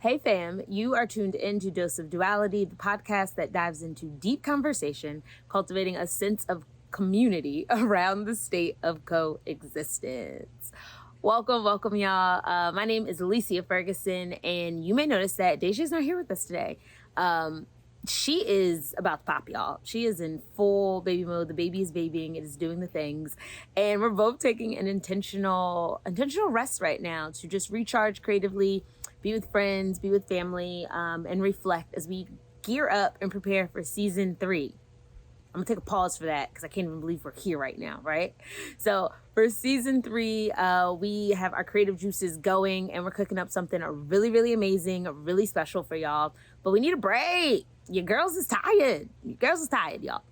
Hey fam, you are tuned into Dose of Duality, the podcast that dives into deep conversation, cultivating a sense of community around the state of coexistence. Welcome, y'all. My name is Alicia Ferguson, and you may notice that Deja's not here with us today. She is about to pop, y'all. She is in full baby mode. The baby is babying. It is doing the things. And we're both taking an intentional rest right now to just recharge creatively, be with friends, be with family, and reflect as we gear up and prepare for season 3. I'm gonna take a pause for that because I can't even believe we're here right now, right? So for season 3, we have our creative juices going and we're cooking up something really, really amazing, really special for y'all. But we need a break. Your girls is tired. Y'all.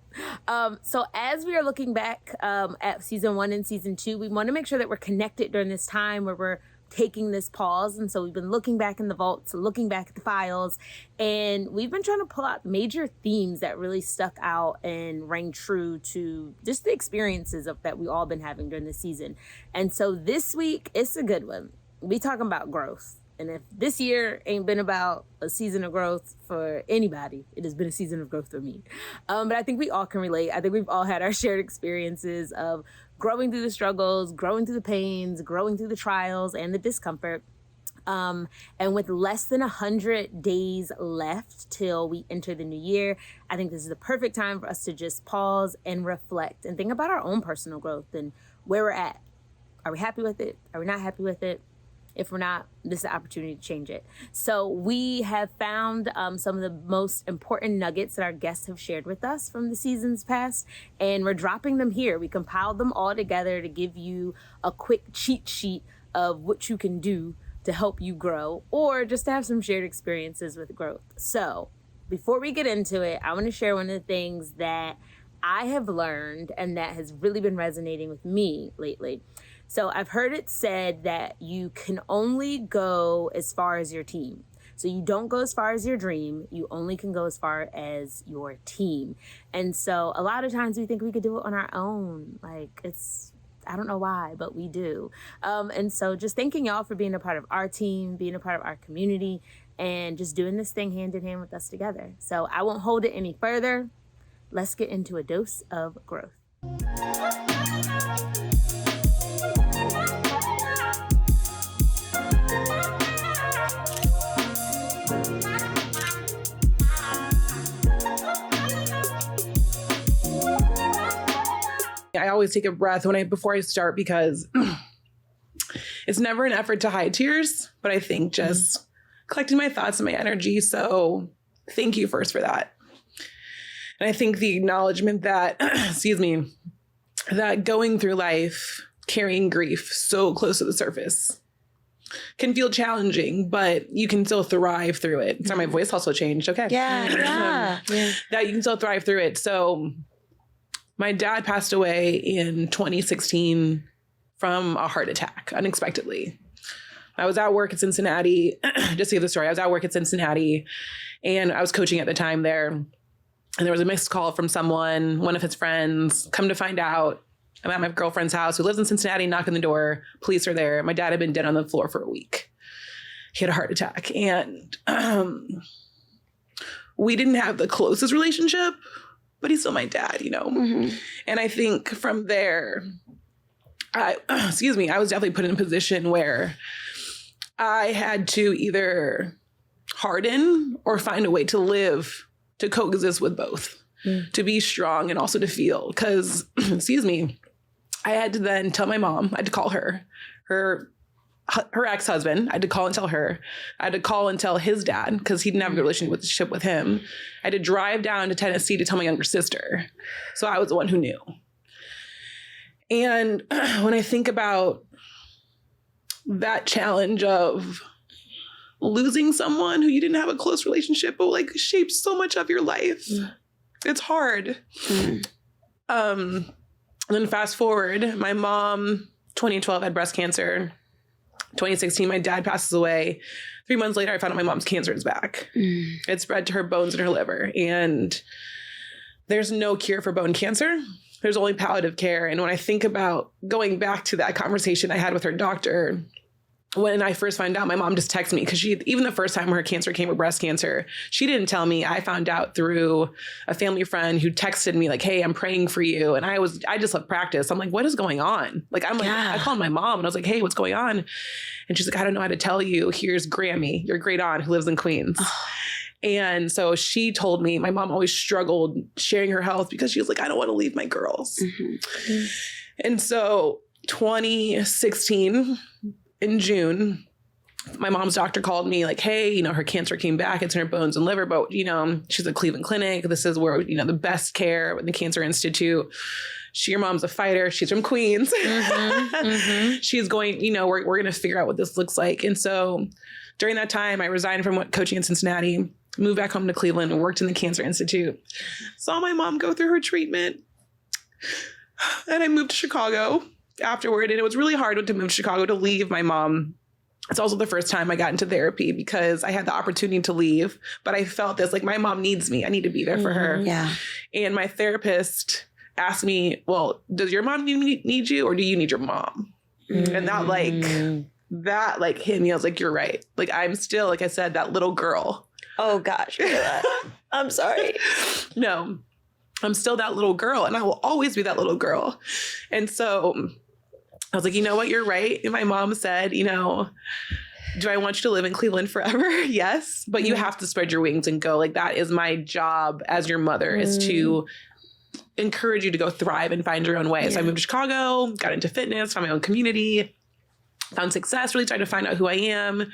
So as we are looking back at season 1 and season 2, we want to make sure that we're connected during this time where we're taking this pause. And so we've been looking back in the vaults, looking back at the files, and we've been trying to pull out major themes that really stuck out and rang true to just the experiences that we all been having during the season. And so this week, it's a good one. We talking about growth. And if this year ain't been about a season of growth for anybody, it has been a season of growth for me. But I think we all can relate. I think we've all had our shared experiences of growing through the struggles, growing through the pains, growing through the trials and the discomfort. And with less than 100 days left till we enter the new year, I think this is the perfect time for us to just pause and reflect and think about our own personal growth and where we're at. Are we happy with it? Are we not happy with it? If we're not, this is the opportunity to change it. So we have found some of the most important nuggets that our guests have shared with us from the seasons past, and we're dropping them here. We compiled them all together to give you a quick cheat sheet of what you can do to help you grow, or just to have some shared experiences with growth. So before we get into it, I want to share one of the things that I have learned and that has really been resonating with me lately. So I've heard it said that you can only go as far as your team. So you don't go as far as your dream. You only can go as far as your team. And so a lot of times we think we could do it on our own. Like I don't know why, but we do. And so just thanking y'all for being a part of our team, being a part of our community, and just doing this thing hand in hand with us together. So I won't hold it any further. Let's get into a dose of growth. I always take a breath before I start because it's never an effort to hide tears, but I think just collecting my thoughts and my energy. So thank you first for that. And I think the acknowledgement that, that going through life, carrying grief so close to the surface can feel challenging, but you can still thrive through it. Sorry, my voice also changed. Okay. Yeah. That you can still thrive through it. So my dad passed away in 2016 from a heart attack, unexpectedly. I was at work at Cincinnati. Just to give the story, I was at work at Cincinnati and I was coaching at the time there. And there was a missed call from someone, one of his friends. Come to find out, I'm at my girlfriend's house who lives in Cincinnati, knock on the door. Police are there. My dad had been dead on the floor for a week. He had a heart attack. And we didn't have the closest relationship, but he's still my dad, Mm-hmm. And I think from there, I was definitely put in a position where I had to either harden or find a way to live, to coexist with both, to be strong and also to feel. Because, I had to then tell my mom, I had to call her ex-husband. I had to call and tell her. I had to call and tell his dad because he didn't have a good relationship with him. I had to drive down to Tennessee to tell my younger sister. So I was the one who knew. And when I think about that challenge of losing someone who you didn't have a close relationship, but shapes so much of your life, it's hard. And then fast forward, my mom, 2012, had breast cancer. 2016, my dad passes away. 3 months later, I found out my mom's cancer is back. It spread to her bones and her liver. And there's no cure for bone cancer. There's only palliative care. And when I think about going back to that conversation I had with her doctor, when I first found out, my mom just texted me because even the first time her cancer came with breast cancer, she didn't tell me. I found out through a family friend who texted me like, hey, I'm praying for you. And I just left practice. I'm like, what is going on? Like, I called my mom and I was like, hey, what's going on? And she's like, I don't know how to tell you. Here's Grammy, your great aunt who lives in Queens. And so she told me, my mom always struggled sharing her health because she was like, I don't want to leave my girls. Mm-hmm. And so 2016 in June, my mom's doctor called me like, hey, her cancer came back. It's in her bones and liver, but, she's at Cleveland Clinic. This is where, the best care, the Cancer Institute. Your mom's a fighter. She's from Queens. Mm-hmm, mm-hmm. She's going, we're going to figure out what this looks like. And so during that time, I resigned from coaching in Cincinnati, moved back home to Cleveland and worked in the Cancer Institute. Saw my mom go through her treatment. And I moved to Chicago afterward. And it was really hard to move to Chicago to leave my mom. It's also the first time I got into therapy because I had the opportunity to leave. But I felt this, like, my mom needs me. I need to be there for her. Yeah. And my therapist asked me, well, does your mom need you or do you need your mom? Mm-hmm. And that hit me. I was like, you're right. Like, I'm still, like I said, that little girl. Oh, gosh. I'm sorry. No, I'm still that little girl and I will always be that little girl. And so I was like, you know what? You're right. And my mom said, do I want you to live in Cleveland forever? Yes. But you have to spread your wings and go. Like, that is my job as your mother is to encourage you to go thrive and find your own way. Yeah. So I moved to Chicago, got into fitness, found my own community, found success, really tried to find out who I am.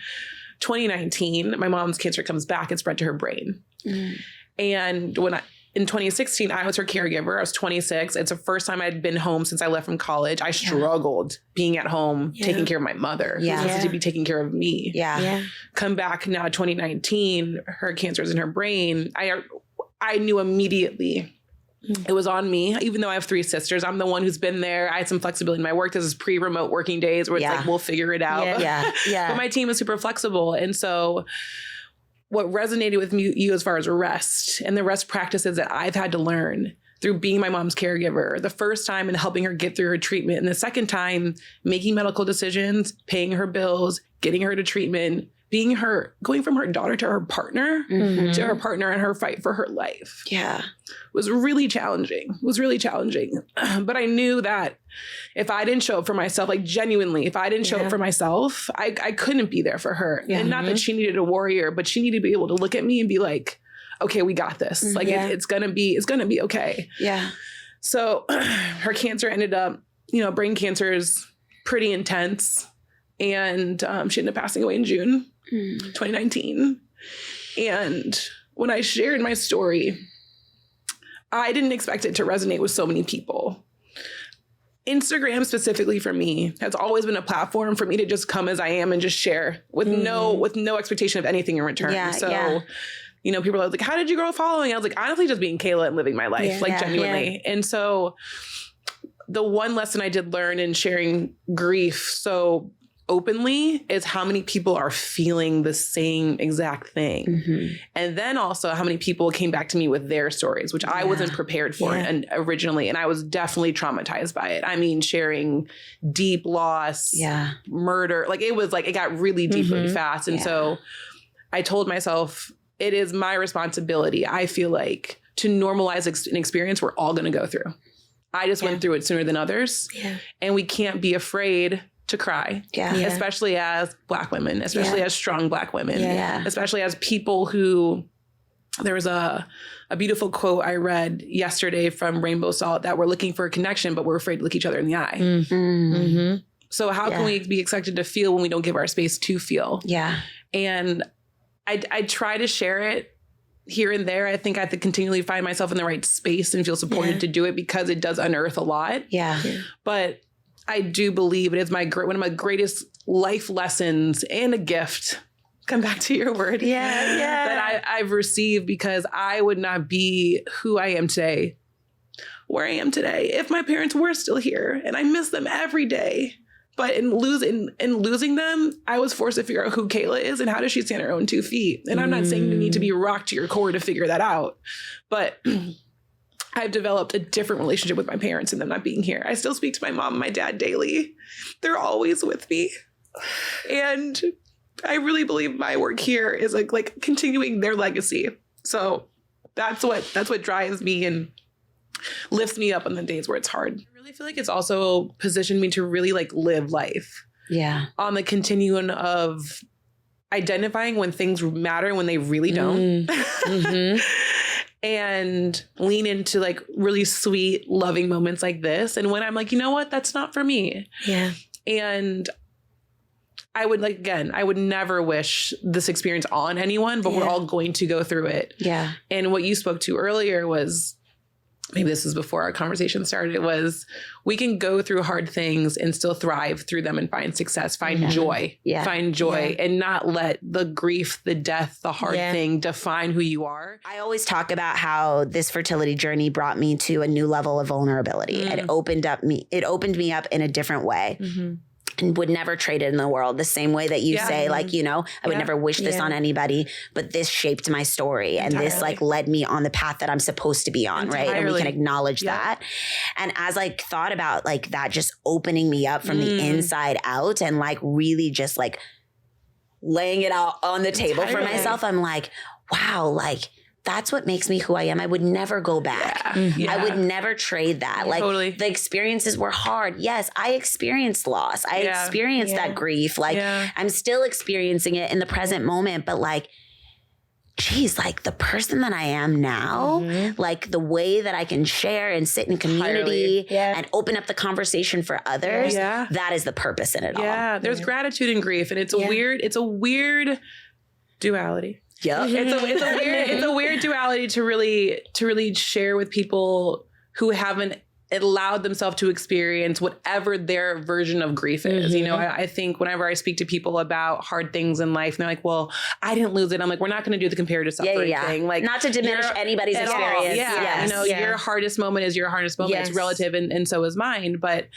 2019, my mom's cancer comes back and spread to her brain. And in 2016, I was her caregiver. I was 26. It's the first time I'd been home since I left from college. I struggled being at home, taking care of my mother, who was supposed to be taking care of me. Come back now, 2019, her cancer is in her brain. I knew immediately it was on me. Even though I have 3 sisters, I'm the one who's been there. I had some flexibility in my work. This is pre-remote working days where it's like, we'll figure it out. But my team is super flexible. And so what resonated with you as far as rest and the rest practices that I've had to learn through being my mom's caregiver, the first time and helping her get through her treatment, and the second time making medical decisions, paying her bills, getting her to treatment, going from her daughter to her partner, to her partner in her fight for her life. Was really challenging. But I knew that if I didn't show up for myself, like genuinely, if I didn't show up for myself, I couldn't be there for her. And not that she needed a warrior, but she needed to be able to look at me and be like, okay, we got this. Like it's gonna be okay. So her cancer ended up, brain cancer is pretty intense. And she ended up passing away in June 2019. And when I shared my story, I didn't expect it to resonate with so many people. Instagram specifically for me has always been a platform for me to just come as I am and just share with no expectation of anything in return. People are like, how did you grow a following? I was like, honestly, just being Kayla and living my life, genuinely. And so the one lesson I did learn in sharing grief so openly is how many people are feeling the same exact thing. And then also how many people came back to me with their stories, which I wasn't prepared for originally. And I was definitely traumatized by it. I mean, sharing deep loss, murder, it got really deep really fast. And so I told myself, it is my responsibility, I feel like, to normalize an experience we're all going to go through. I just went through it sooner than others. And we can't be afraid to cry, especially as Black women, especially as strong Black women, especially as people who, there was a beautiful quote I read yesterday from Rainbow Salt that we're looking for a connection, but we're afraid to look each other in the eye. So how can we be expected to feel when we don't give our space to feel? And I try to share it here and there. I think I have to continually find myself in the right space and feel supported to do it because it does unearth a lot. But I do believe it is one of my greatest life lessons and a gift. Come back to your word. That I've received, because I would not be who I am today, where I am today, if my parents were still here, and I miss them every day. But in losing them, I was forced to figure out who Kayla is and how does she stand on her own 2 feet. And I'm not saying you need to be rocked to your core to figure that out, but I've developed a different relationship with my parents and them not being here. I still speak to my mom and my dad daily. They're always with me. And I really believe my work here is like continuing their legacy. So that's what drives me and lifts me up on the days where it's hard. I really feel like it's also positioned me to really like live life. Yeah. On the continuum of identifying when things matter and when they really don't. Mm-hmm. And lean into like really sweet, loving moments like this. And when I'm like, you know what, that's not for me. Yeah. And I would I would never wish this experience on anyone, but we're all going to go through it. Yeah. And what you spoke to earlier was, maybe this was before our conversation started, was we can go through hard things and still thrive through them and find success, find joy, and not let the grief, the death, the hard thing define who you are. I always talk about how this fertility journey brought me to a new level of vulnerability. It opened me up in a different way. Mm-hmm. And would never trade it in the world the same way that you say, like, you know, I would never wish this on anybody, but this shaped my story. And this like led me on the path that I'm supposed to be on. Right. And we can acknowledge that. And as I thought about like that, just opening me up from the inside out and like really just like laying it out on the table for myself, I'm like, wow, like, that's what makes me who I am. I would never go back. I would never trade that. Like the experiences were hard. Yes, I experienced loss. I experienced that grief. Like I'm still experiencing it in the present moment. But like, geez, like the person that I am now, like the way that I can share and sit in community and open up the conversation for others, that is the purpose in it all. Yeah, there's gratitude and grief. And it's a weird duality. Yeah, it's a weird duality to really share with people who haven't allowed themselves to experience whatever their version of grief is. You know, I think whenever I speak to people about hard things in life, and they're like, "Well, I didn't lose it." I'm like, "We're not going to do the comparative suffering thing." Like, not to diminish anybody's experience. You know, your hardest moment is your hardest moment. It's relative, and so is mine, but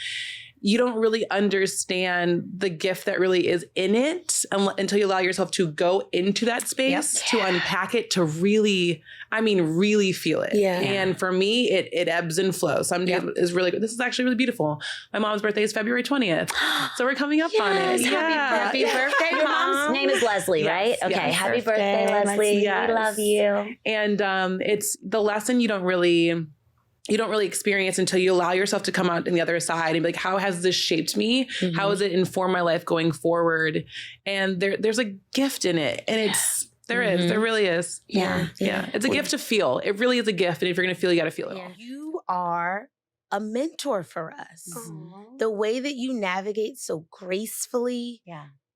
you don't really understand the gift that really is in it until you allow yourself to go into that space, to unpack it, to really, really feel it. Yeah. And for me, it ebbs and flows. Some days is really good. This is actually really beautiful. My mom's birthday is February 20th. So we're coming up on it. Happy birthday, Your mom's name is Leslie, right? Okay. Happy birthday, Leslie. We love you. And it's the lesson you don't really experience until you allow yourself to come out on the other side and be like, how has this shaped me? How has it informed my life going forward? And there's a gift in it. And there really is. Yeah. It's a gift to feel. It really is a gift. And if you're going to feel, you got to feel it all. You are a mentor for us. The way that you navigate so gracefully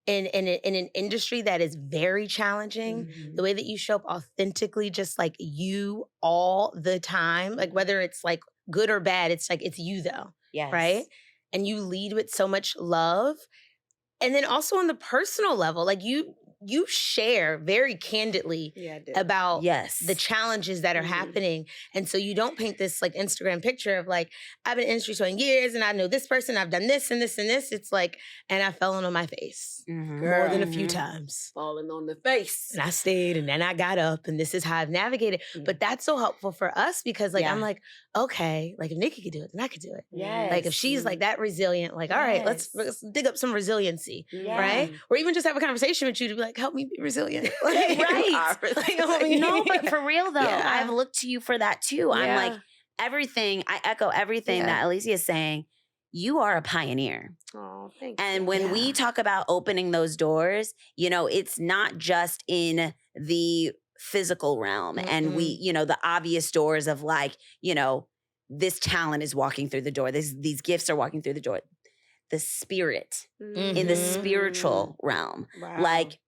in an industry that is very challenging, the way that you show up authentically, just like you all the time, like whether it's like good or bad, it's like, it's you though. Yes. Right. And you lead with so much love. And then also on the personal level, like you share very candidly about the challenges that are happening. And so you don't paint this like Instagram picture of like, I've been in the industry 20 years and I know this person, I've done this and this and this. It's like, and I fell on my face more than a few times. Falling on the face. And I stayed and then I got up and this is how I've navigated. But that's so helpful for us because like, I'm like, okay, like if Nikki could do it, then I could do it. Like if she's like that resilient, like, all right, let's dig up some resiliency, right? Or even just have a conversation with you to be like, help me be resilient. Like, right. Like, no, but for real though, I've looked to you for that too. I'm like, I echo everything that Alicia is saying. You are a pioneer. Oh, thank you. And when we talk about opening those doors, you know, it's not just in the physical realm and we, you know, the obvious doors of like, you know, this talent is walking through the door. These gifts are walking through the door. The spirit in the spiritual realm. Wow. Like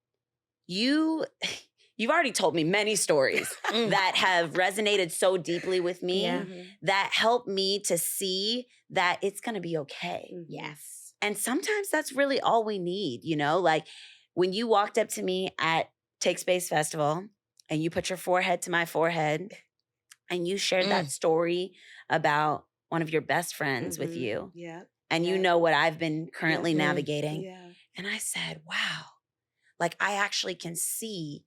you've already told me many stories that have resonated so deeply with me that help me to see that it's going to be okay. Yes. And sometimes that's really all we need, you know? Like when you walked up to me at Take Space Festival and you put your forehead to my forehead and you shared that story about one of your best friends with you. Yeah. And you know what I've been currently navigating. Yeah. And I said, wow, like I actually can see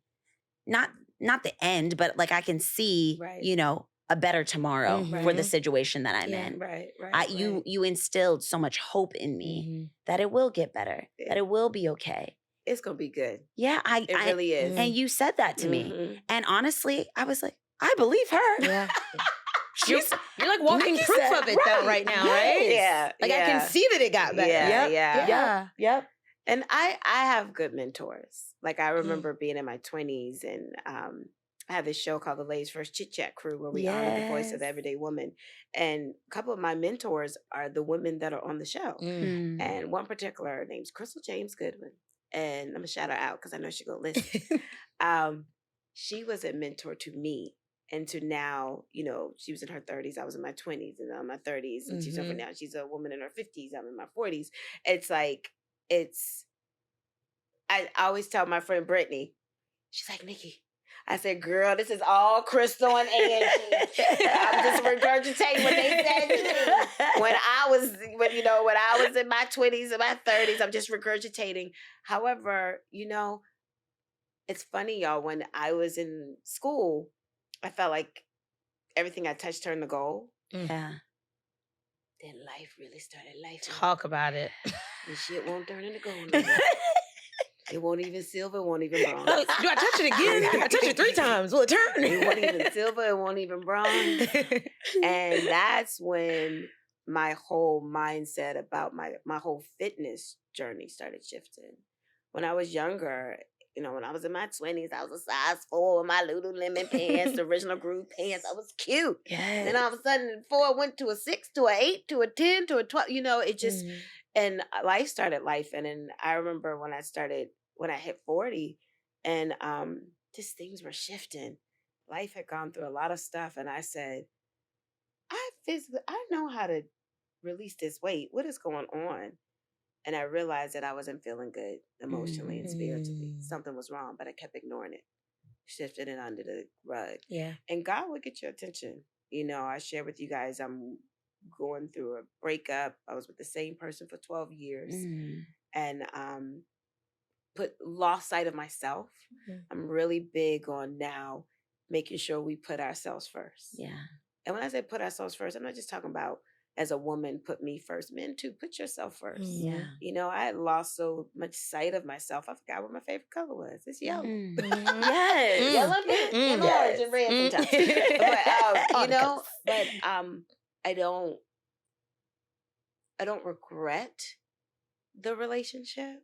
not the end, but like I can see, you know, a better tomorrow for the situation that I'm Yeah, in. right. You instilled so much hope in me that it will get better, that it will be okay. It's gonna be good. Yeah, It really is. And you said that to me. And honestly, I was like, I believe her. Yeah. You're like walking Nikki proof said, of it though right now, right? Yeah. Like I can see that it got better. Yep. And I have good mentors. Like I remember being in my 20s and I had this show called The Ladies First Chit Chat Crew where we honor the voice of the everyday woman. And a couple of my mentors are the women that are on the show. And one particular name's Crystal James Goodwin. And I'm gonna shout her out because I know she's gonna listen. She was a mentor to me. And to now, you know, she was in her 30s. I was in my 20s and I'm in my 30s. And she's over now. She's a woman in her 50s. I'm in my 40s. It's like, I always tell my friend Brittany, she's like, Nikki, I said, girl, this is all Crystal and Angie. I'm just regurgitating what they said to me. When I was in my 20s and my 30s, I'm just regurgitating. However, you know, it's funny, y'all, when I was in school, I felt like everything I touched turned to gold. Yeah. Then life really started life. Talk about it. And shit won't turn into gold anymore. It won't even silver, it won't even bronze. Do I touch it again? I touch it 3 times. Will it turn? It won't even silver, it won't even bronze. And that's when my whole mindset about my whole fitness journey started shifting. When I was younger, you know, when I was in my 20s, I was a size 4 with my Lululemon pants, the original groove pants. I was cute. Yes. Then all of a sudden, 4 went to a 6, to a 8, to a 10, to a 12. You know, it just, and life started life. And then I remember when I hit 40 and just things were shifting. Life had gone through a lot of stuff. And I said, I know how to release this weight. What is going on? And I realized that I wasn't feeling good emotionally and spiritually. Something was wrong, but I kept ignoring it. Shifted it under the rug. Yeah. And God would get your attention. You know, I shared with you guys, I'm going through a breakup. I was with the same person for 12 years. And lost sight of myself. I'm really big on now making sure we put ourselves first. Yeah. And when I say put ourselves first, I'm not just talking about as a woman, put me first. Men too, put yourself first. Yeah. You know, I had lost so much sight of myself. I forgot what my favorite color was. It's yellow. Yes. Yellow, and orange, and red sometimes. But you know, but I don't regret the relationship.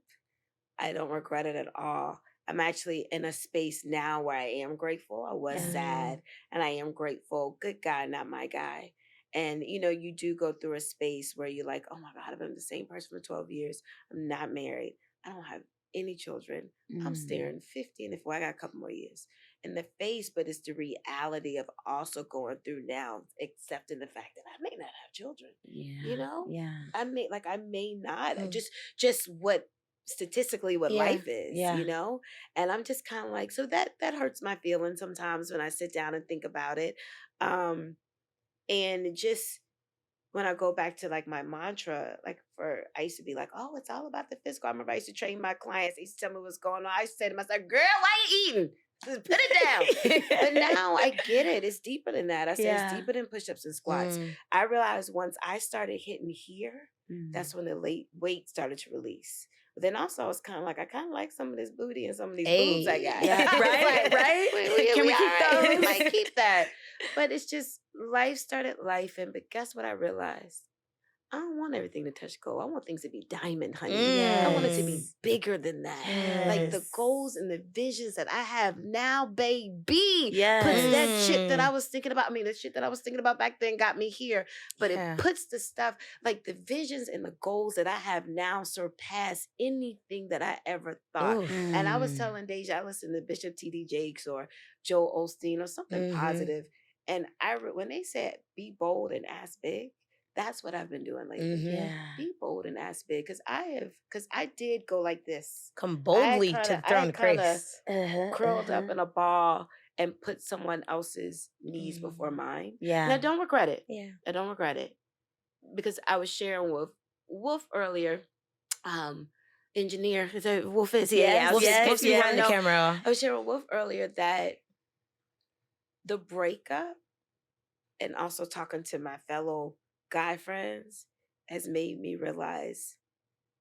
I don't regret it at all. I'm actually in a space now where I am grateful. I was sad and I am grateful. Good guy, not my guy. And, you know, you do go through a space where you're like, oh my God, I've been the same person for 12 years. I'm not married. I don't have any children. I'm staring 50 and I got a couple more years in the face, but it's the reality of also going through now, accepting the fact that I may not have children. Yeah. You know? Yeah. I may not. Just what statistically what life is, you know? And I'm just kind of like, so that hurts my feelings sometimes when I sit down and think about it. And just when I go back to like my mantra, I used to be like, oh, it's all about the physical. I remember I used to train my clients. They used to tell me what's going on. I used to say to myself, girl, why you eating? Just put it down. But now I get it. It's deeper than that. I say it's deeper than push-ups and squats. I realized once I started hitting here, that's when the weight started to release. But then also it's kind of like, I kind of like some of this booty and some of these boobs I got. Yeah. Right? Can we keep those? We might keep that. But it's just, life started life. But guess what I realized? I don't want everything to touch gold. I want things to be diamond, honey. I want it to be bigger than that. Like the goals and the visions that I have now, baby. Puts that shit that I was thinking about. I mean, the shit that I was thinking about back then got me here. But it puts the stuff, like the visions and the goals that I have now surpass anything that I ever thought. And I was telling Deja, I listened to Bishop T.D. Jakes or Joel Osteen or something positive. And when they said, be bold and ask big, that's what I've been doing lately. Be bold and ask big. Because I did go like this. Come boldly to the throne of grace. Curled up in a ball and put someone else's needs before mine. Yeah. And I don't regret it. Yeah. I don't regret it. Because I was sharing with Wolf earlier. Engineer. Is that Wolf is? Wolf's behind the camera. I was sharing with Wolf earlier that the breakup and also talking to my fellow guy friends has made me realize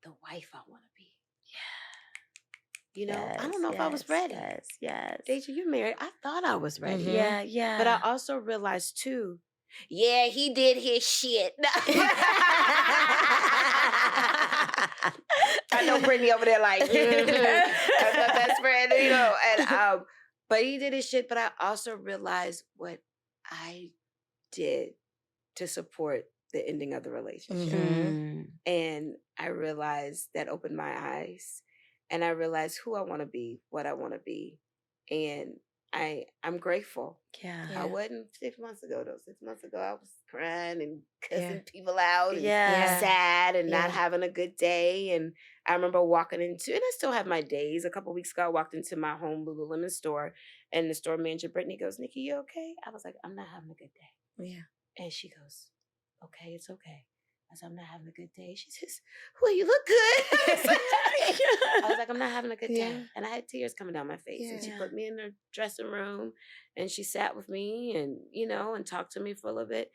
the wife I want to be. You know, I don't know if I was ready. Yes. Deja, you're married. I thought I was ready. Yeah. But I also realized too, yeah, he did his shit. I know Brittany over there like, that's my best friend, you know. And but he did his shit. But I also realized what I did to support the ending of the relationship. And I realized that opened my eyes. And I realized who I want to be, what I want to be. And I'm grateful. I wasn't 6 months ago, though. 6 months ago, I was crying and cussing people out and sad and not having a good day. And I remember walking into, and I still have my days. A couple of weeks ago, I walked into my home Lululemon store, and the store manager, Brittany, goes, Nikki, you okay? I was like, I'm not having a good day. Yeah. And she goes, okay, it's okay. I said, I'm not having a good day. She says, well, you look good. I was like, I'm not having a good day. And I had tears coming down my face. And she put me in her dressing room and she sat with me and, you know, and talked to me for a little bit.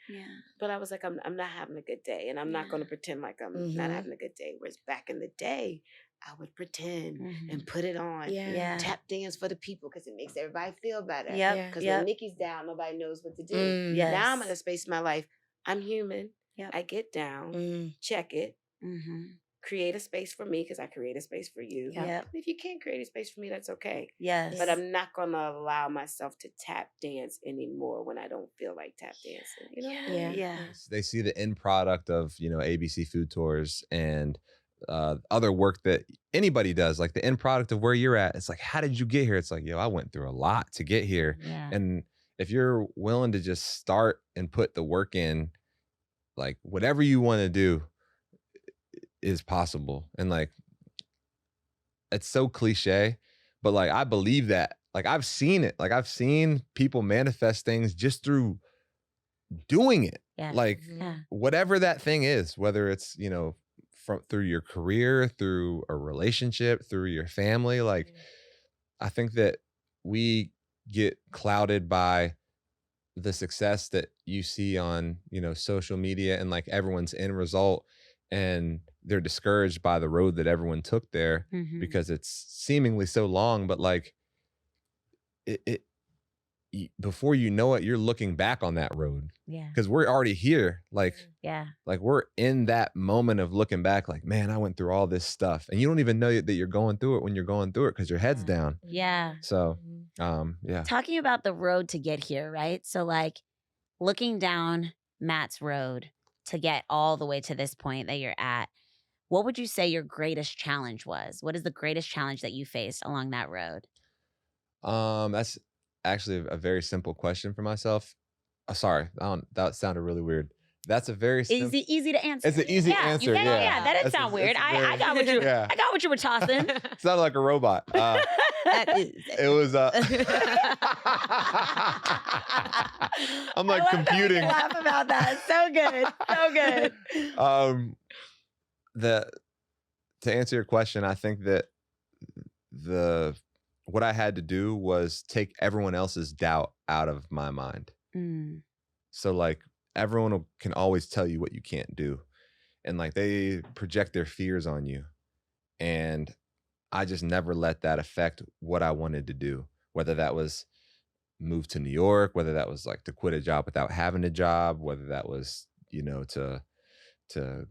But I was like, I'm not having a good day. And I'm not going to pretend like I'm not having a good day. Whereas back in the day, I would pretend and put it on. Tap dance for the people because it makes everybody feel better. Because when Nikki's down, nobody knows what to do. Now I'm at a space in my life. I'm human. I get down, check it, create a space for me because I create a space for you. If you can't create a space for me, that's okay. But I'm not going to allow myself to tap dance anymore when I don't feel like tap dancing. You know what I mean? They see the end product of, you know, ABC Food Tours and other work that anybody does, like the end product of where you're at. It's like, how did you get here? It's like, yo, I went through a lot to get here. And if you're willing to just start and put the work in, like whatever you want to do is possible. And like, it's so cliche, but like, I believe that. Like, I've seen it. Like, I've seen people manifest things just through doing it. Like whatever that thing is, whether it's, you know, through your career, through a relationship, through your family. Like, I think that we get clouded by the success that you see on, you know, social media and like everyone's end result, and they're discouraged by the road that everyone took there because it's seemingly so long, but like before you know it, you're looking back on that road. Because we're already here. Like, like we're in that moment of looking back, like, man, I went through all this stuff. And you don't even know that you're going through it when you're going through it because your head's down. So, Talking about the road to get here, right? So like looking down Matt's road to get all the way to this point that you're at, what would you say your greatest challenge was? What is the greatest challenge that you faced along that road? That's actually a very simple question for myself. Sorry, that sounded really weird. That's a very easy to answer. It's an easy answer. That didn't sound weird. I got what you I got what you were tossing. It sounded like a robot. It was I'm like computing. Laugh about that. So good. To answer your question, I think that what I had to do was take everyone else's doubt out of my mind. So like everyone can always tell you what you can't do. And like they project their fears on you. And I just never let that affect what I wanted to do. Whether that was move to New York, whether that was like to quit a job without having a job, whether that was, you know, to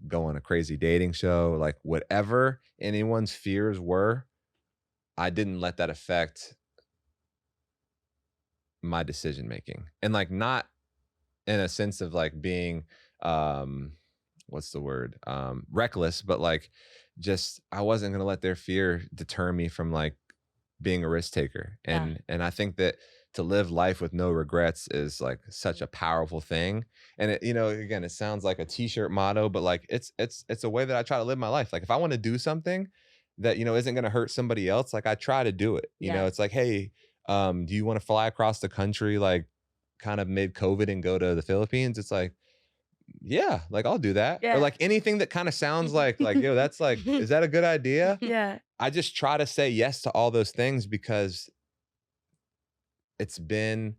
go on a crazy dating show, like whatever anyone's fears were, I didn't let that affect my decision making. And like not in a sense of like being what's the word? Reckless, but like just I wasn't gonna let their fear deter me from like being a risk taker. And I think that to live life with no regrets is like such a powerful thing. And it, you know, again, it sounds like a t-shirt motto, but like it's a way that I try to live my life. Like if I want to do something that, you know, isn't going to hurt somebody else, like I try to do it. You know, it's like, hey, do you want to fly across the country like kind of mid-COVID and go to the Philippines? It's like, yeah, like I'll do that. Or like anything that kind of sounds like, yo, that's like, is that a good idea? I just try to say yes to all those things because it's been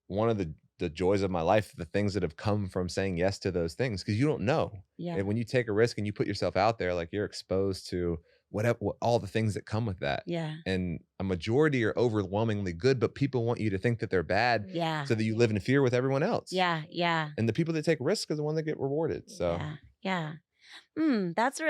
one of the the joys of my life, the things that have come from saying yes to those things, because you don't know. Yeah. And when you take a risk and you put yourself out there, like you're exposed to all the things that come with that. Yeah. And a majority are overwhelmingly good, but people want you to think that they're bad Yeah. so that you live in fear with everyone else. Yeah. Yeah. And the people that take risks are the ones that get rewarded. So yeah. That's a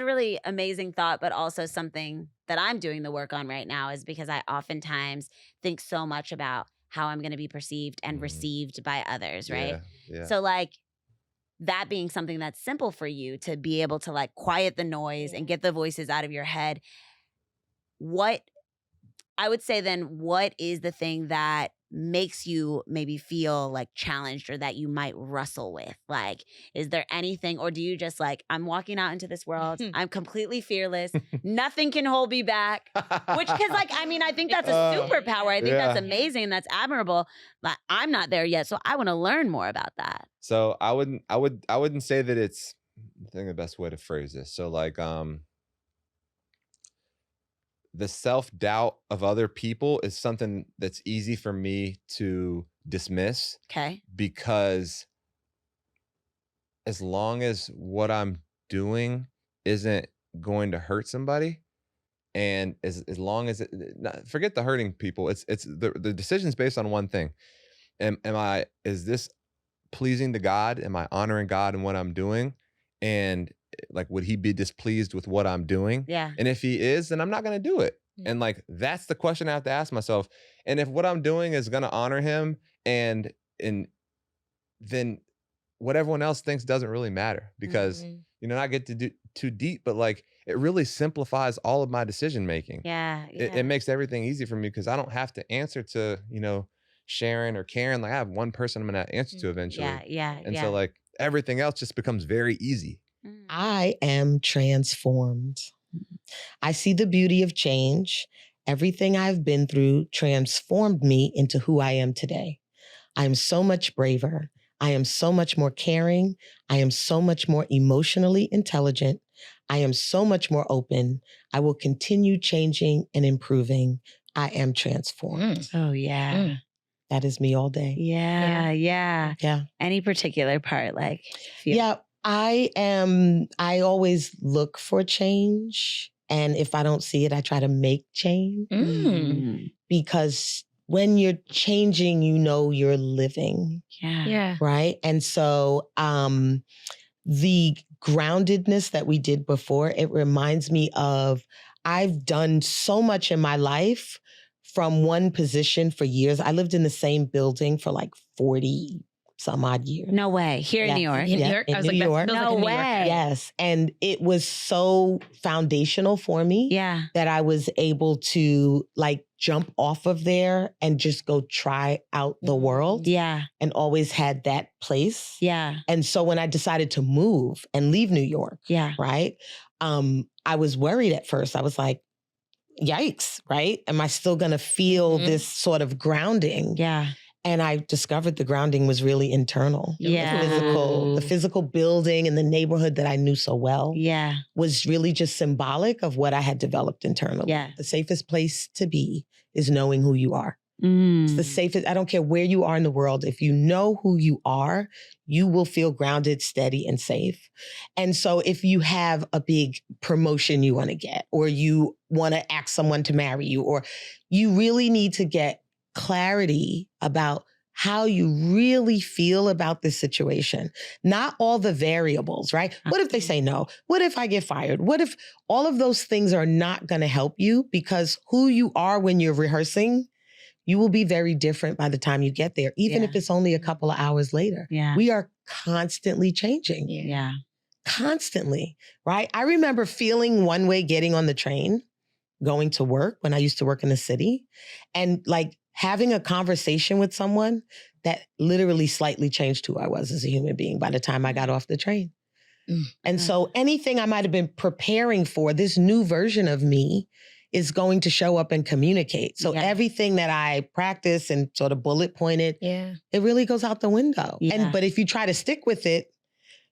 really amazing thought, but also something that I'm doing the work on right now is because I oftentimes think so much about how I'm going to be perceived and received by others, right? Yeah. So like that being something that's simple for you to be able to like quiet the noise and get the voices out of your head. What I would say then, what is the thing that makes you maybe feel like challenged or that you might wrestle with? Like, is there anything, or do you just like, I'm walking out into this world, I'm completely fearless, nothing can hold me back, which, cause like, I mean, I think that's a superpower. I think that's amazing. That's admirable. But I'm not there yet. So I want to learn more about that. So I wouldn't say that it's, I think the best way to phrase this. So like, the self-doubt of other people is something that's easy for me to dismiss. Okay. Because as long as what I'm doing isn't going to hurt somebody, and as long as forget the hurting people, it's the decision's based on one thing. Is this pleasing to God? Am I honoring God in what I'm doing? And like, would he be displeased with what I'm doing? Yeah. And if he is, then I'm not going to do it. And like, that's the question I have to ask myself. And if what I'm doing is going to honor him, and then what everyone else thinks doesn't really matter, because, not get to do too deep, but like, it really simplifies all of my decision making. Yeah. It makes everything easy for me, because I don't have to answer to, Sharon or Karen. Like, I have one person I'm going to answer to eventually. And so like, everything else just becomes very easy. I am transformed. I see the beauty of change. Everything I've been through transformed me into who I am today. I am so much braver. I am so much more caring. I am so much more emotionally intelligent. I am so much more open. I will continue changing and improving. I am transformed. Oh, yeah. That is me all day. Yeah. Any particular part, like? I always look for change. And if I don't see it, I try to make change. Because when you're changing, you're living. Yeah. Right? And so the groundedness that we did before, it reminds me of, I've done so much in my life from one position for years. I lived in the same building for like 40 some odd years. No way. Here in New York. In New York? I was like, that feels like no in New way. York. Yes. And it was so foundational for me that I was able to like jump off of there and just go try out the world. And always had that place. And so when I decided to move and leave New York, right? I was worried at first. I was like, yikes, right? Am I still going to feel this sort of grounding? And I discovered the grounding was really internal. The physical building and the neighborhood that I knew so well was really just symbolic of what I had developed internally. The safest place to be is knowing who you are. It's the safest. I don't care where you are in the world. If you know who you are, you will feel grounded, steady, and safe. And so if you have a big promotion you want to get, or you want to ask someone to marry you, or you really need to get clarity about how you really feel about this situation, not all the variables, right? What if they say no? What if I get fired? What if all of those things are not going to help you, because who you are when you're rehearsing, you will be very different by the time you get there, even if it's only a couple of hours later. We are constantly changing. Constantly, right? I remember feeling one way getting on the train, going to work when I used to work in the city, and like having a conversation with someone that literally slightly changed who I was as a human being by the time I got off the train. And so anything I might have been preparing for, this new version of me is going to show up and communicate. So everything that I practice and sort of bullet pointed, it really goes out the window. But if you try to stick with it,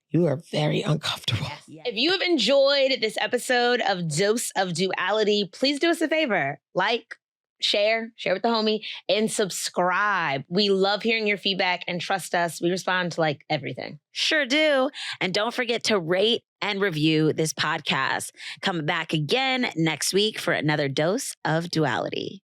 you are very uncomfortable. If you have enjoyed this episode of Dose of Duality, please do us a favor. Like, share with the homie, and subscribe. We love hearing your feedback, and trust us, we respond to like everything. Sure do. And don't forget to rate and review this podcast. Come back again next week for another dose of duality.